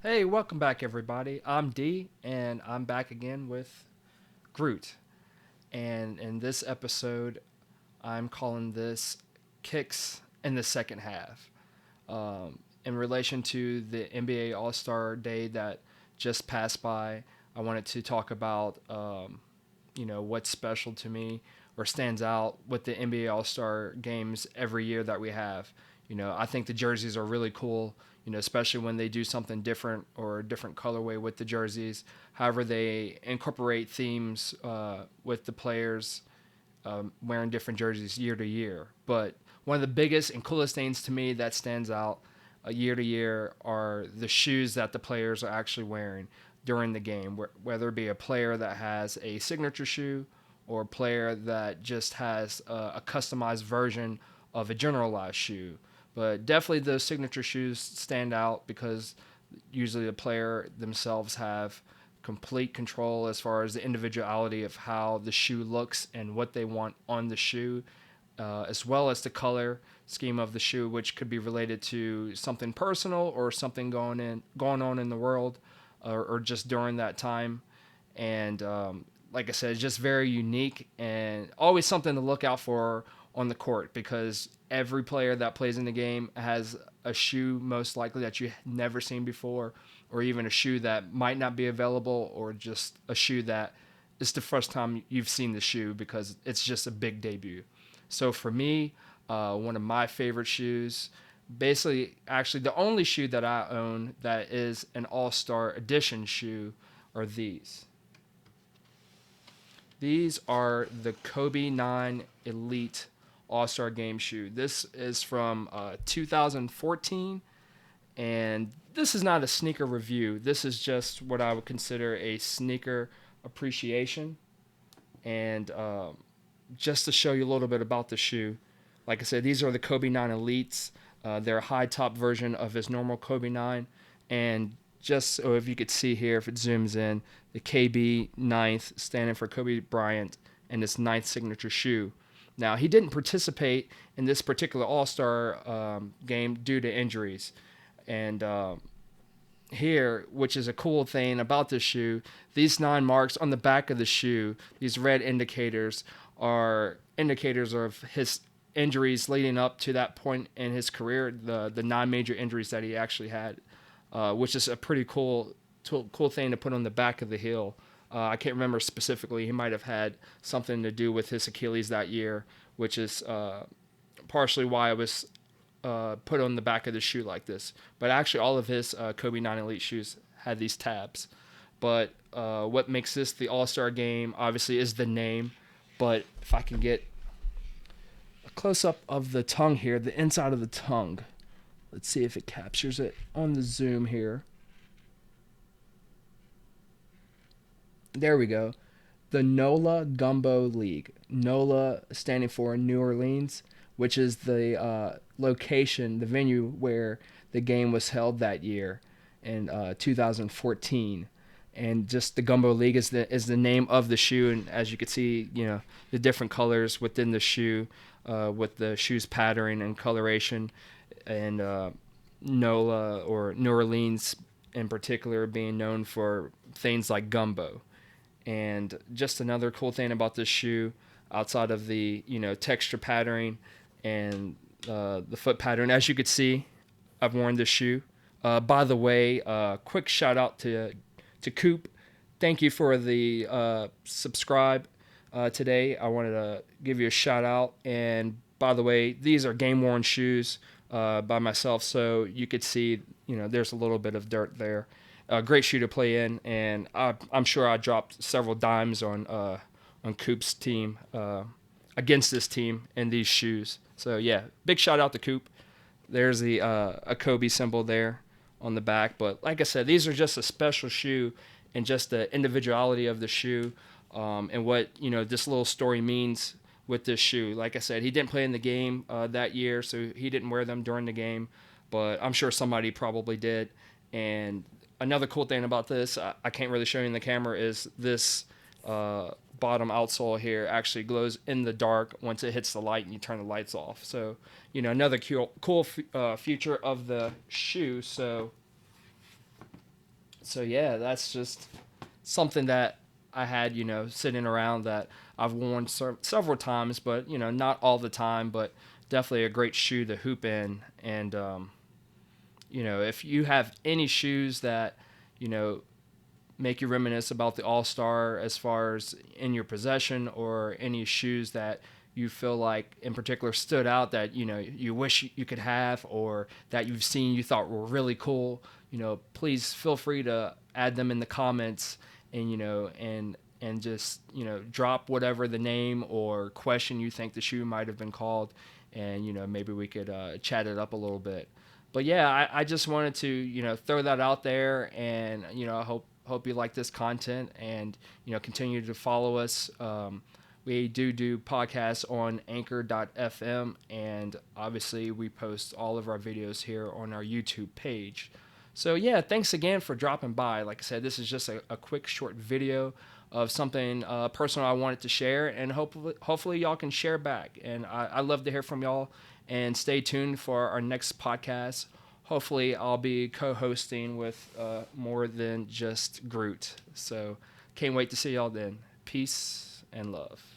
Hey, welcome back, everybody. I'm D, and I'm back again with Groot. And in this episode, I'm calling this Kicks in the Second Half. In relation to the NBA All Star Day that just passed by, I wanted to talk about, what's special to me or stands out with the NBA All Star games every year that we have. I think the jerseys are really cool. Especially when they do something different or a different colorway with the jerseys. However, they incorporate themes with the players wearing different jerseys year to year. But one of the biggest and coolest things to me that stands out year to year are the shoes that the players are actually wearing during the game, whether it be a player that has a signature shoe or a player that just has a customized version of a generalized shoe. But definitely those signature shoes stand out because usually the player themselves have complete control as far as the individuality of how the shoe looks and what they want on the shoe, as well as the color scheme of the shoe, which could be related to something personal or something going on in the world, or just during that time. And like I said, it's just very unique and always something to look out for on the court because every player that plays in the game has a shoe most likely that you never seen before, or even a shoe that might not be available, or just a shoe that it's the first time you've seen the shoe because it's just a big debut. So for me, one of my favorite shoes, basically, actually the only shoe that I own that is an All Star Edition shoe, are these. These are the Kobe 9 Elite All Star Game shoe. This is from 2014, and this is not a sneaker review. This is just what I would consider a sneaker appreciation. And just to show you a little bit about the shoe, like I said, these are the Kobe 9 Elites. They're a high top version of his normal Kobe 9. And just so if you could see here, if it zooms in, the KB ninth standing for Kobe Bryant and his ninth signature shoe. Now, he didn't participate in this particular All Star game due to injuries. And here, which is a cool thing about this shoe, these 9 marks on the back of the shoe, these red indicators, are indicators of his injuries leading up to that point in his career, the 9 major injuries that he actually had, which is a pretty cool thing to put on the back of the heel. I can't remember specifically. He might have had something to do with his Achilles that year, which is partially why it was put on the back of the shoe like this. But actually, all of his Kobe 9 Elite shoes had these tabs. But what makes this the All Star game, obviously, is the name. But if I can get a close up of the tongue here, the inside of the tongue. Let's see if it captures it on the zoom here. There we go. The NOLA Gumbo League. NOLA standing for New Orleans, which is the location, the venue where the game was held that year in 2014. And just the Gumbo League is the name of the shoe, and as you can see, the different colors within the shoe, with the shoe's pattern and coloration, and NOLA or New Orleans in particular being known for things like gumbo. And just another cool thing about this shoe, outside of the texture patterning and the foot pattern, as you could see, I've worn this shoe. By the way, quick shout out to Coop. Thank you for the subscribe today. I wanted to give you a shout out. And by the way, these are game worn shoes by myself, so you could see there's a little bit of dirt there. A great shoe to play in, and I'm sure I dropped several dimes on Coop's team against this team in these shoes. So yeah, big shout out to Coop. There's the a Kobe symbol there on the back, but like I said, these are just a special shoe, and just the individuality of the shoe, and what this little story means with this shoe. Like I said, he didn't play in the game that year, so he didn't wear them during the game, but I'm sure somebody probably did. And another cool thing about this, I can't really show you in the camera, is this bottom outsole here actually glows in the dark once it hits the light and you turn the lights off. So, another cool feature of the shoe. So, So yeah, that's just something that I had, sitting around that I've worn several times, but not all the time, but definitely a great shoe to hoop in. And if you have any shoes that you know make you reminisce about the All Star as far as in your possession, or any shoes that you feel like in particular stood out that you wish you could have, or that you've seen you thought were really cool, please feel free to add them in the comments, and just drop whatever the name or question you think the shoe might have been called, and maybe we could chat it up a little bit. But yeah, I just wanted to throw that out there, and I hope you like this content, and continue to follow us. We do podcasts on anchor.fm, and obviously we post all of our videos here on our YouTube page. So yeah, thanks again for dropping by. Like I said, this is just a quick short video of something personal I wanted to share, and hopefully y'all can share back. And I love to hear from y'all, and stay tuned for our next podcast. Hopefully I'll be co-hosting with more than just Groot. So can't wait to see y'all then. Peace and love.